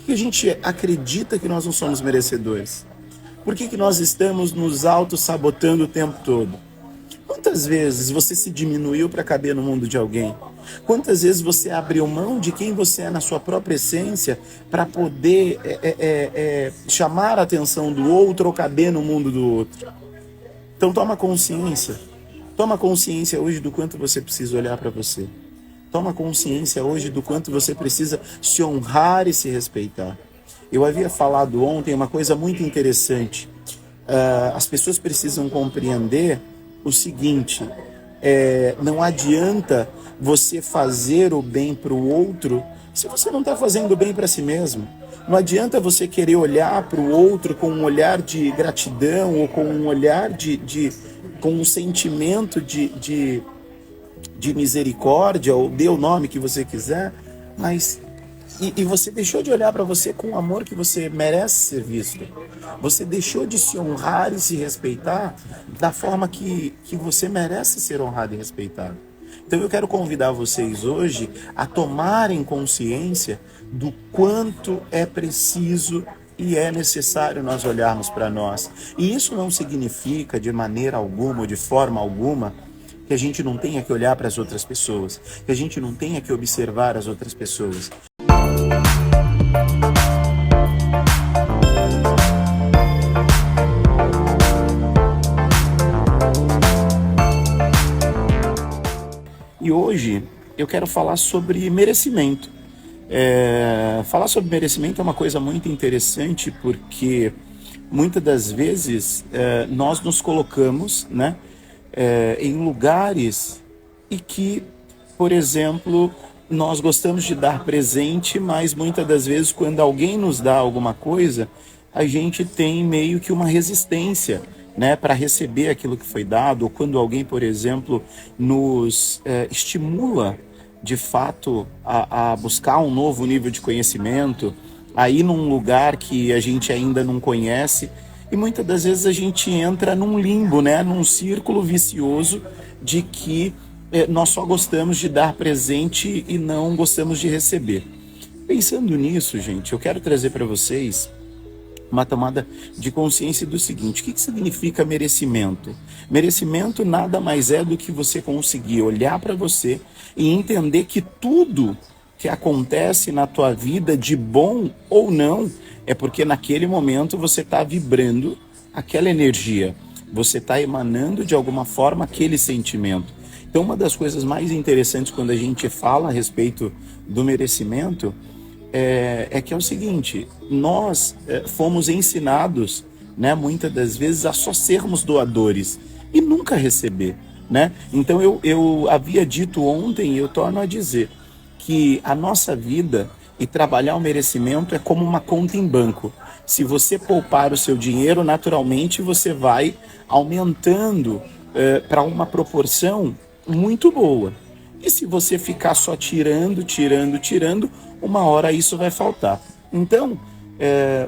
que a gente acredita que nós não somos merecedores? Por que nós estamos nos auto-sabotando o tempo todo? Quantas vezes você se diminuiu para caber no mundo de alguém? Quantas vezes você abriu mão de quem você é na sua própria essência para poder chamar a atenção do outro ou caber no mundo do outro? Então toma consciência. Toma consciência hoje do quanto você precisa olhar para você. Toma consciência hoje do quanto você precisa se honrar e se respeitar. Eu havia falado ontem uma coisa muito interessante. As pessoas precisam compreender o seguinte: não adianta você fazer o bem para o outro se você não está fazendo o bem para si mesmo. Não adianta você querer olhar para o outro com um olhar de gratidão ou com um olhar com um sentimento de misericórdia, ou dê o nome que você quiser, mas e você deixou de olhar para você com o amor que você merece ser visto. Você deixou de se honrar e se respeitar da forma que você merece ser honrado e respeitado. Então eu quero convidar vocês hoje a tomarem consciência do quanto é preciso e é necessário nós olharmos para nós. E isso não significa de maneira alguma ou de forma alguma que a gente não tenha que olhar para as outras pessoas, que a gente não tenha que observar as outras pessoas. E hoje eu quero falar sobre merecimento. Falar sobre merecimento é uma coisa muito interessante porque muitas das vezes nós nos colocamos, né, em lugares e que, por exemplo, nós gostamos de dar presente, mas muitas das vezes quando alguém nos dá alguma coisa, a gente tem meio que uma resistência, né, para receber aquilo que foi dado, ou quando alguém, por exemplo, nos estimula de fato a buscar um novo nível de conhecimento, a ir num lugar que a gente ainda não conhece, e muitas das vezes a gente entra num limbo, né, num círculo vicioso de que nós só gostamos de dar presente e não gostamos de receber. Pensando nisso, gente, eu quero trazer para vocês uma tomada de consciência do seguinte: o que significa merecimento? Merecimento nada mais é do que você conseguir olhar para você e entender que tudo que acontece na tua vida, de bom ou não, é porque naquele momento você está vibrando aquela energia, você está emanando de alguma forma aquele sentimento. Então uma das coisas mais interessantes quando a gente fala a respeito do merecimento é que é o seguinte: nós fomos ensinados, né, muitas das vezes a só sermos doadores e nunca receber, né? Então eu havia dito ontem e eu torno a dizer que a nossa vida e trabalhar o merecimento é como uma conta em banco. Se você poupar o seu dinheiro, naturalmente você vai aumentando para uma proporção muito boa. E se você ficar só tirando, uma hora isso vai faltar. Então,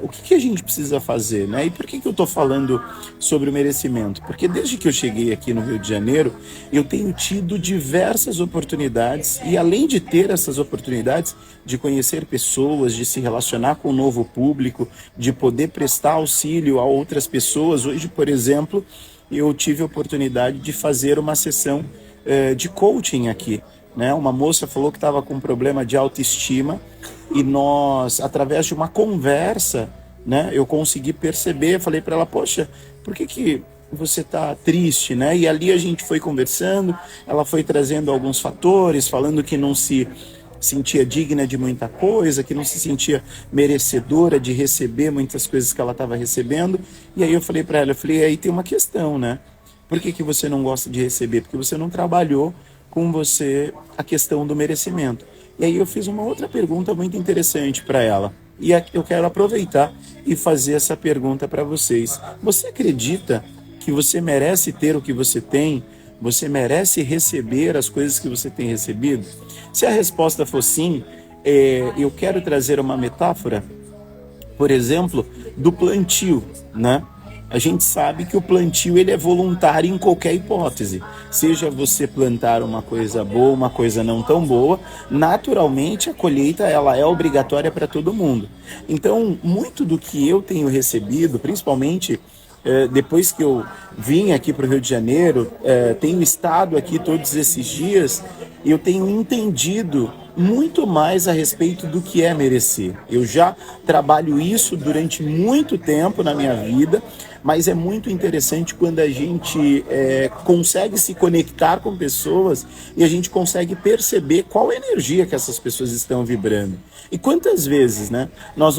o que a gente precisa fazer, né? E por que eu estou falando sobre o merecimento? Porque desde que eu cheguei aqui no Rio de Janeiro, eu tenho tido diversas oportunidades, e além de ter essas oportunidades de conhecer pessoas, de se relacionar com um novo público, de poder prestar auxílio a outras pessoas. Hoje, por exemplo, eu tive a oportunidade de fazer uma sessão de coaching aqui, né? Uma moça falou que estava com um problema de autoestima e nós, através de uma conversa, né, eu consegui perceber. Falei para ela: poxa, por que você está triste, né? E ali a gente foi conversando, ela foi trazendo alguns fatores, falando que não se sentia digna de muita coisa, que não se sentia merecedora de receber muitas coisas que ela estava recebendo. E aí eu falei para ela, aí tem uma questão, né? Por que você não gosta de receber? Porque você não trabalhou com você a questão do merecimento. E aí eu fiz uma outra pergunta muito interessante para ela. E eu quero aproveitar e fazer essa pergunta para vocês. Você acredita que você merece ter o que você tem? Você merece receber as coisas que você tem recebido? Se a resposta for sim, eu quero trazer uma metáfora, por exemplo, do plantio, né? A gente sabe que o plantio ele é voluntário em qualquer hipótese. Seja você plantar uma coisa boa, uma coisa não tão boa, naturalmente a colheita ela é obrigatória para todo mundo. Então, muito do que eu tenho recebido, principalmente depois que eu vim aqui para o Rio de Janeiro, tenho estado aqui todos esses dias, eu tenho entendido muito mais a respeito do que é merecer. Eu já trabalho isso durante muito tempo na minha vida, mas é muito interessante quando a gente consegue se conectar com pessoas e a gente consegue perceber qual a energia que essas pessoas estão vibrando. E quantas vezes, né, nós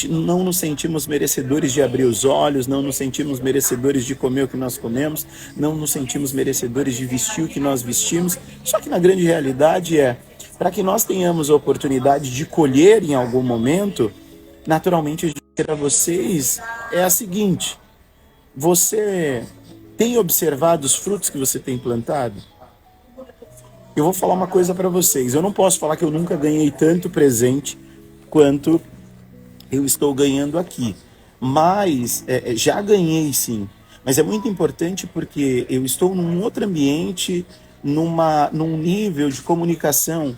não nos sentimos merecedores de abrir os olhos, não nos sentimos merecedores de comer o que nós comemos, não nos sentimos merecedores de vestir o que nós vestimos, só que na grande realidade para que nós tenhamos a oportunidade de colher em algum momento, naturalmente, a dica para vocês é a seguinte: você tem observado os frutos que você tem plantado? Eu vou falar uma coisa para vocês. Eu não posso falar que eu nunca ganhei tanto presente quanto eu estou ganhando aqui. Mas já ganhei sim. Mas é muito importante porque eu estou num outro ambiente, num nível de comunicação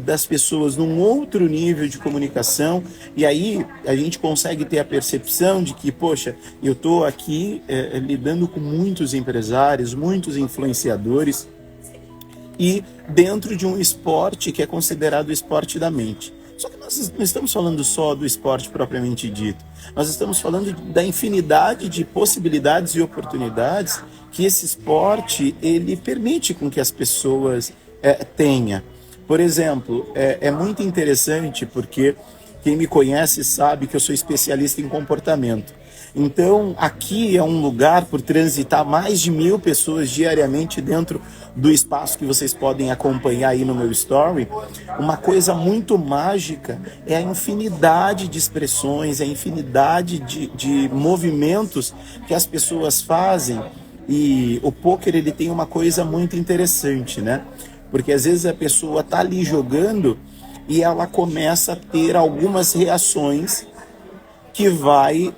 das pessoas, num outro nível de comunicação, e aí a gente consegue ter a percepção de que, poxa, eu estou aqui lidando com muitos empresários, muitos influenciadores, e dentro de um esporte que é considerado o esporte da mente. Só que nós não estamos falando só do esporte propriamente dito. Nós estamos falando da infinidade de possibilidades e oportunidades que esse esporte ele permite com que as pessoas tenham. Por exemplo, é muito interessante porque quem me conhece sabe que eu sou especialista em comportamento. Então, aqui é um lugar por transitar mais de 1.000 pessoas diariamente dentro do espaço que vocês podem acompanhar aí no meu story. Uma coisa muito mágica é a infinidade de expressões, a infinidade de movimentos que as pessoas fazem. E o poker ele tem uma coisa muito interessante, né? Porque às vezes a pessoa tá ali jogando e ela começa a ter algumas reações que vai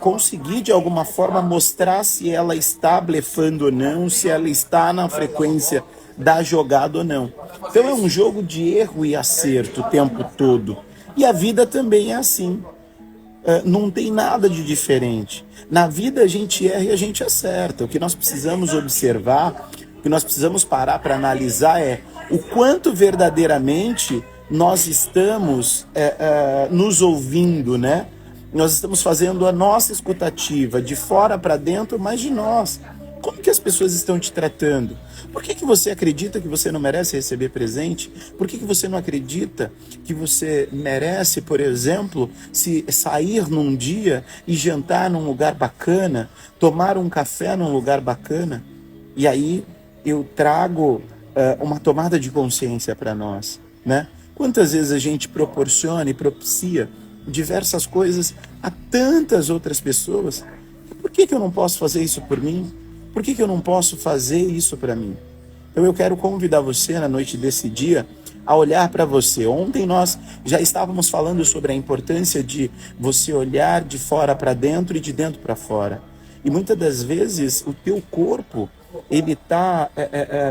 conseguir de alguma forma mostrar se ela está blefando ou não, se ela está na frequência da jogada ou não. Então é um jogo de erro e acerto o tempo todo. E a vida também é assim. Não tem nada de diferente. Na vida a gente erra e a gente acerta. O que nós precisamos observar, o que nós precisamos parar para analisar é o quanto verdadeiramente nós estamos nos ouvindo, né? Nós estamos fazendo a nossa escutativa de fora para dentro, mas de nós. Como que as pessoas estão te tratando? Por que você acredita que você não merece receber presente? Por que você não acredita que você merece, por exemplo, se sair num dia e jantar num lugar bacana, tomar um café num lugar bacana? E aí eu trago uma tomada de consciência para nós, né? Quantas vezes a gente proporciona e propicia diversas coisas a tantas outras pessoas? Por que eu não posso fazer isso por mim? Por que eu não posso fazer isso para mim? Então eu quero convidar você na noite desse dia a olhar para você. Ontem nós já estávamos falando sobre a importância de você olhar de fora para dentro e de dentro para fora. E muitas das vezes o teu corpo ele está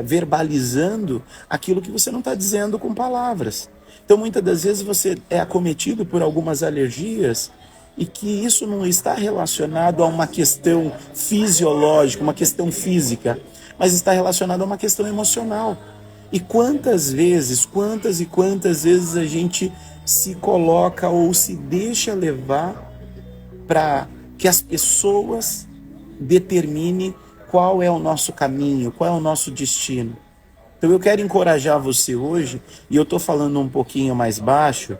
verbalizando aquilo que você não está dizendo com palavras. Então muitas das vezes você é acometido por algumas alergias e que isso não está relacionado a uma questão fisiológica, uma questão física, mas está relacionado a uma questão emocional. E quantas e quantas vezes a gente se coloca ou se deixa levar para que as pessoas determinem qual é o nosso caminho, qual é o nosso destino. Então eu quero encorajar você hoje, e eu estou falando um pouquinho mais baixo,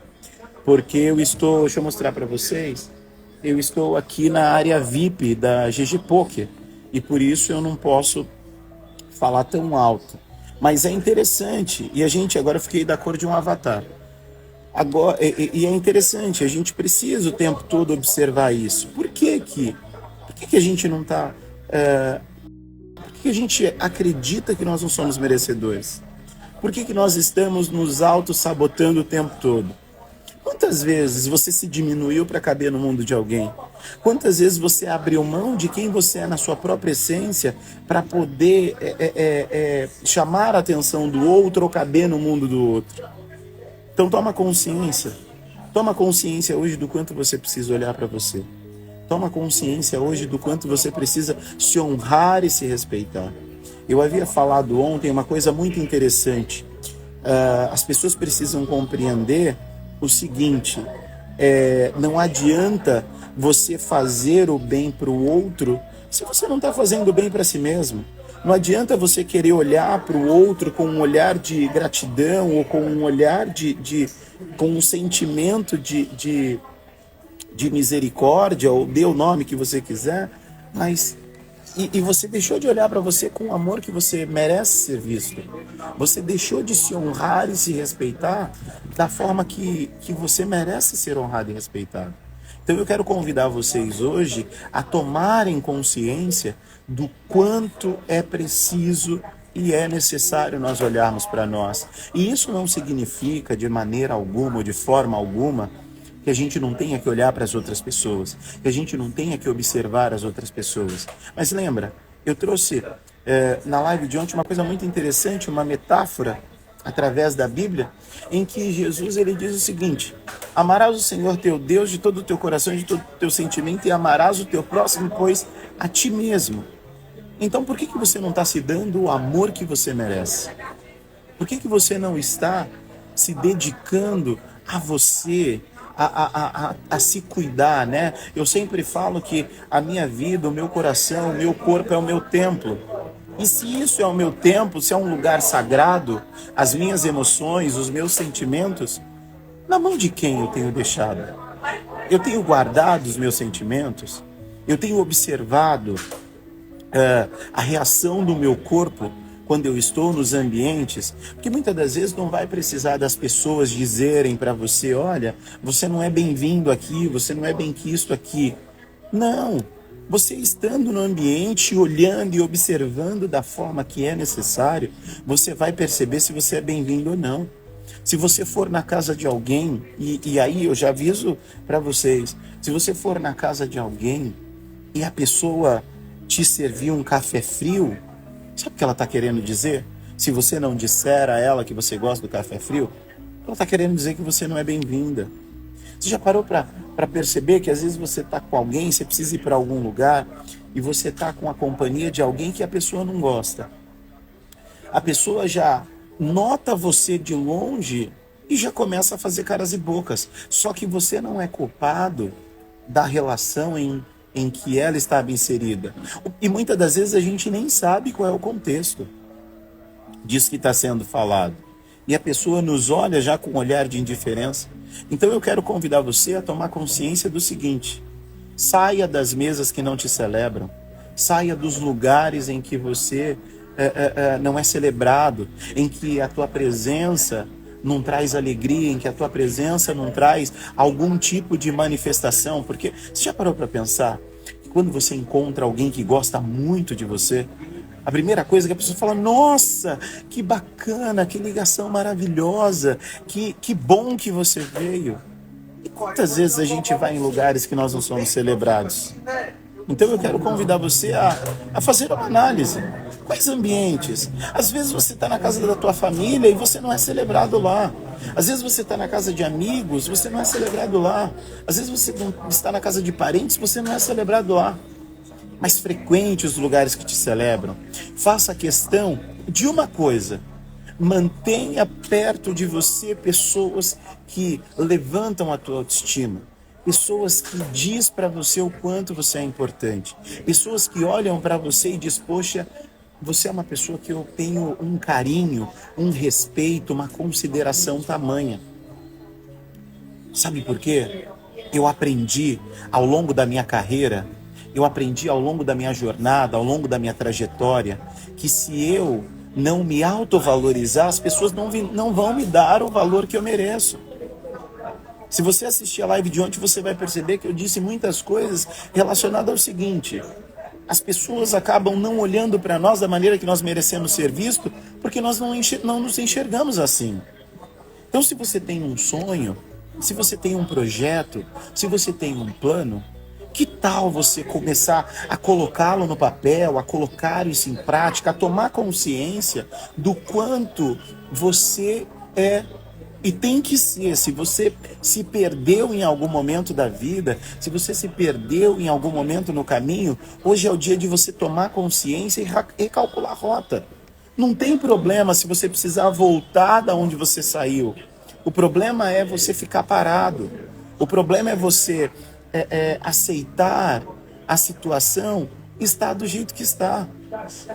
porque deixa eu mostrar para vocês, eu estou aqui na área VIP da GG Poker, e por isso eu não posso falar tão alto. Mas é interessante, e agora eu fiquei da cor de um avatar. Agora, e é interessante, a gente precisa o tempo todo observar isso. Por que a gente não está... por que a gente acredita que nós não somos merecedores? Por que nós estamos nos auto-sabotando o tempo todo? Quantas vezes você se diminuiu para caber no mundo de alguém? Quantas vezes você abriu mão de quem você é na sua própria essência para poder chamar a atenção do outro ou caber no mundo do outro? Então toma consciência. Toma consciência hoje do quanto você precisa olhar para você. Toma consciência hoje do quanto você precisa se honrar e se respeitar. Eu havia falado ontem uma coisa muito interessante. As pessoas precisam compreender o seguinte: não adianta você fazer o bem para o outro se você não está fazendo o bem para si mesmo. Não adianta você querer olhar para o outro com um olhar de gratidão ou com um olhar com um sentimento de misericórdia, ou dê o nome que você quiser, mas e você deixou de olhar para você com o amor que você merece ser visto. Você deixou de se honrar e se respeitar da forma que você merece ser honrado e respeitado. Então eu quero convidar vocês hoje a tomarem consciência do quanto é preciso e é necessário nós olharmos para nós. E isso não significa de maneira alguma ou de forma alguma que a gente não tenha que olhar para as outras pessoas, que a gente não tenha que observar as outras pessoas. Mas lembra, eu trouxe na live de ontem uma coisa muito interessante, uma metáfora através da Bíblia, em que Jesus ele diz o seguinte: amarás o Senhor teu Deus de todo o teu coração, de todo o teu sentimento, e amarás o teu próximo, pois a ti mesmo. Então por que você não está se dando o amor que você merece? Por que você não está se dedicando a você, a se cuidar, né? Eu sempre falo que a minha vida, o meu coração, o meu corpo é o meu templo. E se isso é o meu templo, se é um lugar sagrado, as minhas emoções, os meus sentimentos, na mão de quem eu tenho deixado? Eu tenho guardado os meus sentimentos? Eu tenho observado a reação do meu corpo quando eu estou nos ambientes? Porque muitas das vezes não vai precisar das pessoas dizerem para você: olha, você não é bem-vindo aqui, você não é bem-quisto aqui. Não. Você estando no ambiente, olhando e observando da forma que é necessário, você vai perceber se você é bem-vindo ou não. Se você for na casa de alguém, e aí eu já aviso para vocês, se você for na casa de alguém e a pessoa te servir um café frio, sabe o que ela está querendo dizer? Se você não disser a ela que você gosta do café frio, ela está querendo dizer que você não é bem-vinda. Você já parou para perceber que às vezes você está com alguém, você precisa ir para algum lugar e você está com a companhia de alguém que a pessoa não gosta. A pessoa já nota você de longe e já começa a fazer caras e bocas. Só que você não é culpado da relação em que ela estava inserida. E muitas das vezes a gente nem sabe qual é o contexto disso que está sendo falado. E a pessoa nos olha já com um olhar de indiferença. Então eu quero convidar você a tomar consciência do seguinte: saia das mesas que não te celebram, saia dos lugares em que você não é celebrado, em que a tua presença não traz alegria, em que a tua presença não traz algum tipo de manifestação. Porque você já parou para pensar que quando você encontra alguém que gosta muito de você, a primeira coisa que a pessoa fala: nossa, que bacana, que ligação maravilhosa, que bom que você veio. E quantas vezes a gente vai em lugares que nós não somos celebrados? Então eu quero convidar você a fazer uma análise. Quais ambientes? Às vezes você está na casa da tua família e você não é celebrado lá. Às vezes você está na casa de amigos, você não é celebrado lá. Às vezes você está na casa de parentes, você não é celebrado lá. Mas frequente os lugares que te celebram. Faça questão de uma coisa: mantenha perto de você pessoas que levantam a tua autoestima, pessoas que diz para você o quanto você é importante, pessoas que olham para você e diz: poxa, você é uma pessoa que eu tenho um carinho, um respeito, uma consideração tamanha. Sabe por quê? Eu aprendi ao longo da minha carreira, eu aprendi ao longo da minha jornada, ao longo da minha trajetória, que se eu não me autovalorizar, as pessoas não vão me dar o valor que eu mereço. Se você assistir a live de ontem, você vai perceber que eu disse muitas coisas relacionadas ao seguinte: as pessoas acabam não olhando para nós da maneira que nós merecemos ser vistos, porque nós não nos enxergamos assim. Então, se você tem um sonho, se você tem um projeto, se você tem um plano, que tal você começar a colocá-lo no papel, a colocar isso em prática, a tomar consciência do quanto você é e tem que ser. Se você se perdeu em algum momento da vida, se você se perdeu em algum momento no caminho, hoje é o dia de você tomar consciência e recalcular a rota. Não tem problema se você precisar voltar da onde você saiu. O problema é você ficar parado. O problema é você aceitar a situação estar do jeito que está.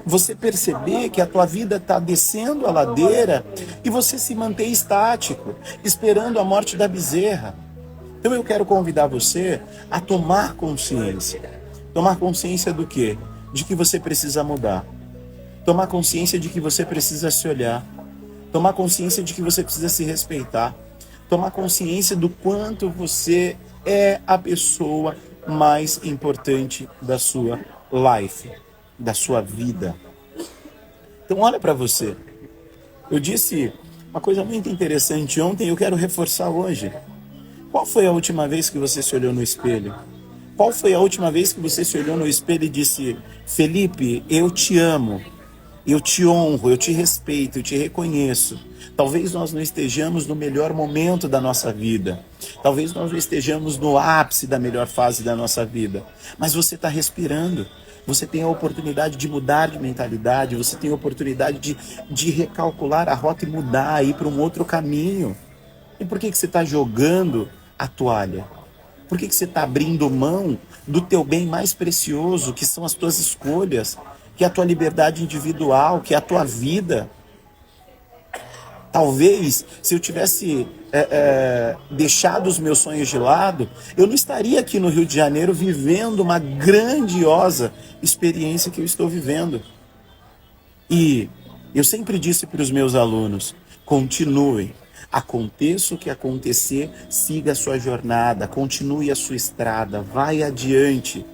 Você perceber que a tua vida está descendo a ladeira e você se manter estático, esperando a morte da bezerra. Então eu quero convidar você a tomar consciência. Tomar consciência do quê? De que você precisa mudar. Tomar consciência de que você precisa se olhar. Tomar consciência de que você precisa se respeitar. Tomar consciência do quanto você é a pessoa mais importante da sua life, da sua vida. Então olha para você. Eu disse uma coisa muito interessante ontem e eu quero reforçar hoje. Qual foi a última vez que você se olhou no espelho? Qual foi a última vez que você se olhou no espelho e disse: Felipe, eu te amo, eu te honro, eu te respeito, eu te reconheço. Talvez nós não estejamos no melhor momento da nossa vida. Talvez nós não estejamos no ápice da melhor fase da nossa vida. Mas você está respirando. Você tem a oportunidade de mudar de mentalidade. Você tem a oportunidade de recalcular a rota e mudar, ir para um outro caminho. E por que você está jogando a toalha? Por que você está abrindo mão do teu bem mais precioso, que são as tuas escolhas, que é a tua liberdade individual, que é a tua vida? Talvez, se eu tivesse deixado os meus sonhos de lado, eu não estaria aqui no Rio de Janeiro vivendo uma grandiosa experiência que eu estou vivendo. E eu sempre disse para os meus alunos: continuem. Aconteça o que acontecer, siga a sua jornada, continue a sua estrada, vai adiante.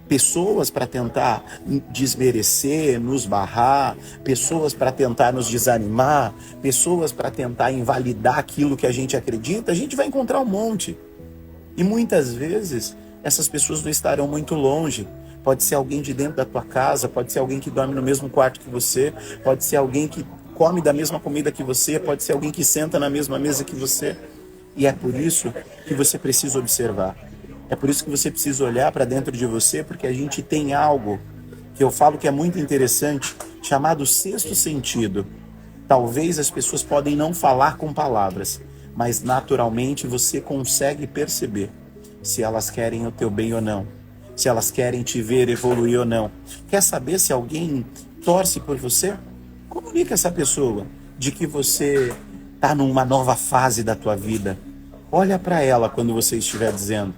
Pessoas para tentar desmerecer, nos barrar, pessoas para tentar nos desanimar, pessoas para tentar invalidar aquilo que a gente acredita, a gente vai encontrar um monte. E muitas vezes essas pessoas não estarão muito longe. Pode ser alguém de dentro da tua casa, pode ser alguém que dorme no mesmo quarto que você, pode ser alguém que come da mesma comida que você, pode ser alguém que senta na mesma mesa que você. E é por isso que você precisa observar. É por isso que você precisa olhar para dentro de você, porque a gente tem algo que eu falo que é muito interessante, chamado sexto sentido. Talvez as pessoas podem não falar com palavras, mas naturalmente você consegue perceber se elas querem o teu bem ou não, se elas querem te ver evoluir ou não. Quer saber se alguém torce por você? Comunica essa pessoa de que você está numa nova fase da tua vida. Olha para ela quando você estiver dizendo.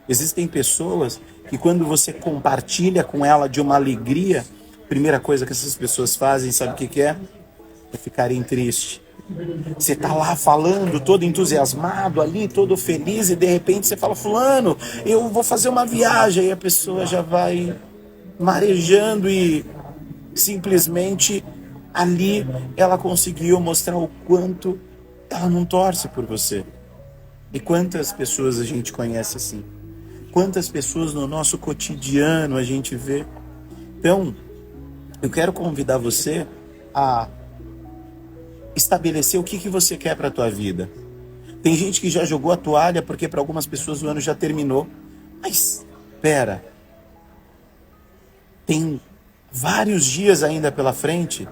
Existem pessoas que quando você compartilha com ela de uma alegria, a primeira coisa que essas pessoas fazem, sabe o que é? É ficarem tristes. Você está lá falando, todo entusiasmado ali, todo feliz, e de repente você fala: fulano, eu vou fazer uma viagem, e a pessoa já vai marejando e simplesmente ali ela conseguiu mostrar o quanto ela não torce por você. E quantas pessoas a gente conhece assim? Quantas pessoas no nosso cotidiano a gente vê? Então, eu quero convidar você a estabelecer o que você quer para a tua vida. Tem gente que já jogou a toalha porque para algumas pessoas o ano já terminou. Mas, espera, tem vários dias ainda pela frente.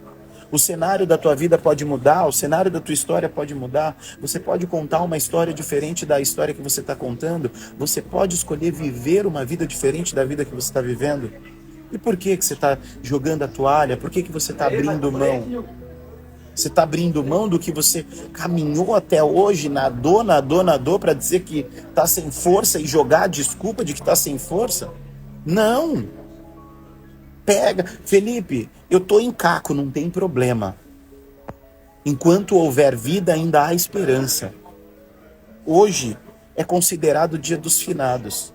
O cenário da tua vida pode mudar, o cenário da tua história pode mudar. Você pode contar uma história diferente da história que você está contando. Você pode escolher viver uma vida diferente da vida que você está vivendo. E por que você está jogando a toalha? Por que você está abrindo mão? Você está abrindo mão do que você caminhou até hoje, nadou, para dizer que está sem força e jogar a desculpa de que está sem força? Não! Pega, Felipe, eu tô em caco, não tem problema. Enquanto houver vida, ainda há esperança. Hoje é considerado o dia dos finados.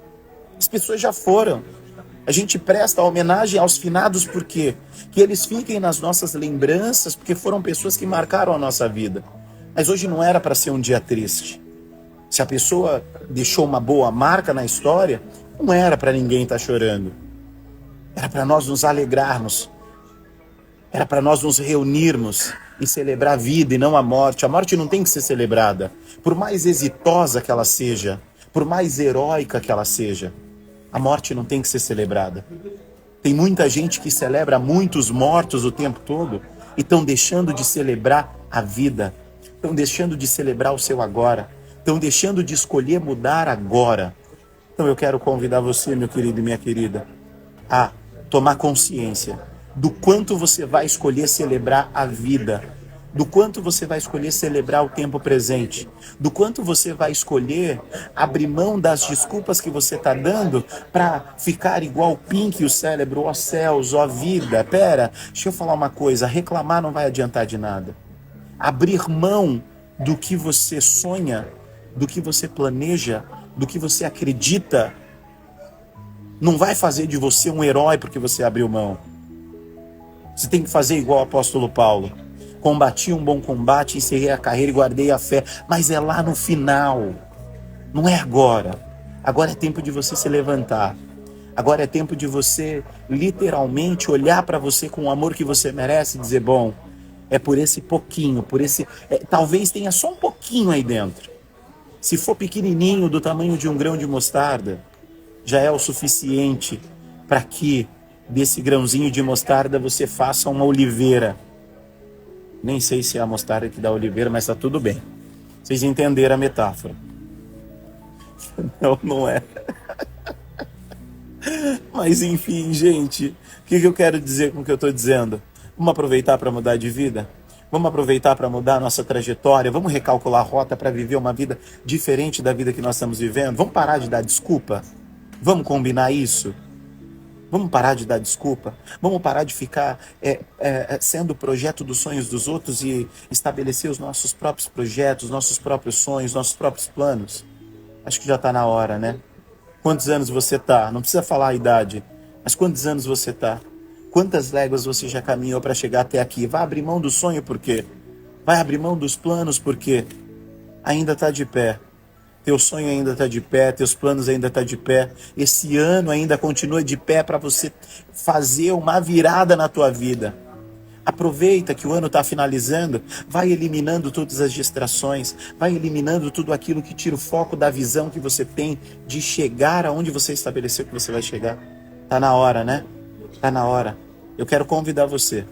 As pessoas já foram. A gente presta homenagem aos finados por quê? Que eles fiquem nas nossas lembranças, porque foram pessoas que marcaram a nossa vida. Mas hoje não era para ser um dia triste. Se a pessoa deixou uma boa marca na história, não era para ninguém estar chorando. Era para nós nos alegrarmos. Era para nós nos reunirmos e celebrar a vida e não a morte. A morte não tem que ser celebrada. Por mais exitosa que ela seja, por mais heróica que ela seja, a morte não tem que ser celebrada. Tem muita gente que celebra muitos mortos o tempo todo e estão deixando de celebrar a vida. Estão deixando de celebrar o seu agora. Estão deixando de escolher mudar agora. Então eu quero convidar você, meu querido e minha querida, a tomar consciência do quanto você vai escolher celebrar a vida, do quanto você vai escolher celebrar o tempo presente, do quanto você vai escolher abrir mão das desculpas que você está dando para ficar igual o Pink e o cérebro, ó céus, ó vida. Pera, deixa eu falar uma coisa, reclamar não vai adiantar de nada. Abrir mão do que você sonha, do que você planeja, do que você acredita, não vai fazer de você um herói porque você abriu mão. Você tem que fazer igual o apóstolo Paulo. Combati um bom combate, encerrei a carreira e guardei a fé. Mas é lá no final. Não é agora. Agora é tempo de você se levantar. Agora é tempo de você literalmente olhar para você com o amor que você merece e dizer, bom, é por esse pouquinho, talvez tenha só um pouquinho aí dentro. Se for pequenininho, do tamanho de um grão de mostarda, já é o suficiente para que desse grãozinho de mostarda você faça uma oliveira. Nem sei se é a mostarda que dá oliveira, mas está tudo bem. Vocês entenderam a metáfora. Não, não é. Mas enfim, gente, o que eu quero dizer com o que eu estou dizendo? Vamos aproveitar para mudar de vida? Vamos aproveitar para mudar a nossa trajetória? Vamos recalcular a rota para viver uma vida diferente da vida que nós estamos vivendo? Vamos parar de dar desculpa? Vamos combinar isso? Vamos parar de dar desculpa? Vamos parar de ficar sendo o projeto dos sonhos dos outros e estabelecer os nossos próprios projetos, nossos próprios sonhos, nossos próprios planos? Acho que já está na hora, né? Quantos anos você está? Não precisa falar a idade, mas quantos anos você está? Quantas léguas você já caminhou para chegar até aqui? Vai abrir mão do sonho por quê? Vai abrir mão dos planos por quê? Ainda está de pé. Teu sonho ainda está de pé, teus planos ainda estão de pé. Esse ano ainda continua de pé para você fazer uma virada na tua vida. Aproveita que o ano está finalizando, vai eliminando todas as distrações, vai eliminando tudo aquilo que tira o foco da visão que você tem de chegar aonde você estabeleceu que você vai chegar. Tá na hora, né? Tá na hora. Eu quero convidar você,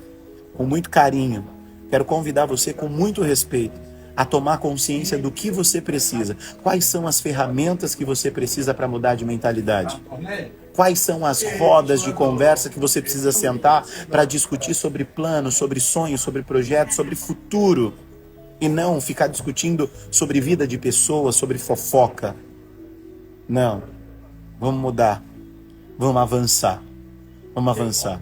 com muito carinho, quero convidar você com muito respeito, a tomar consciência do que você precisa. Quais são as ferramentas que você precisa para mudar de mentalidade? Quais são as rodas de conversa que você precisa sentar para discutir sobre planos, sobre sonhos, sobre projetos, sobre futuro? E não ficar discutindo sobre vida de pessoas, sobre fofoca. Não. Vamos mudar. Vamos avançar. Vamos avançar.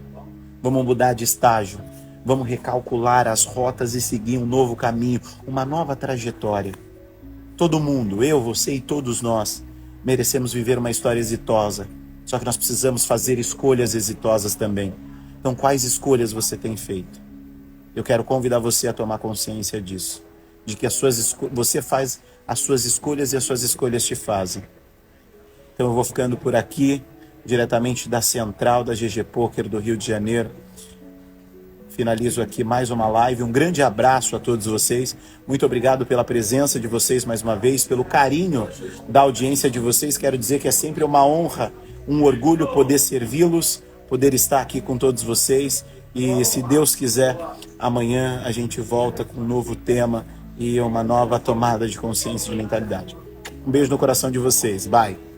Vamos mudar de estágio. Vamos recalcular as rotas e seguir um novo caminho, uma nova trajetória. Todo mundo, eu, você e todos nós, merecemos viver uma história exitosa. Só que nós precisamos fazer escolhas exitosas também. Então, quais escolhas você tem feito? Eu quero convidar você a tomar consciência disso. De que você faz as suas escolhas e as suas escolhas te fazem. Então, eu vou ficando por aqui, diretamente da central da GG Poker do Rio de Janeiro. Finalizo aqui mais uma live. Um grande abraço a todos vocês. Muito obrigado pela presença de vocês mais uma vez, pelo carinho da audiência de vocês. Quero dizer que é sempre uma honra, um orgulho poder servi-los, poder estar aqui com todos vocês. E se Deus quiser, amanhã a gente volta com um novo tema e uma nova tomada de consciência de mentalidade. Um beijo no coração de vocês. Bye!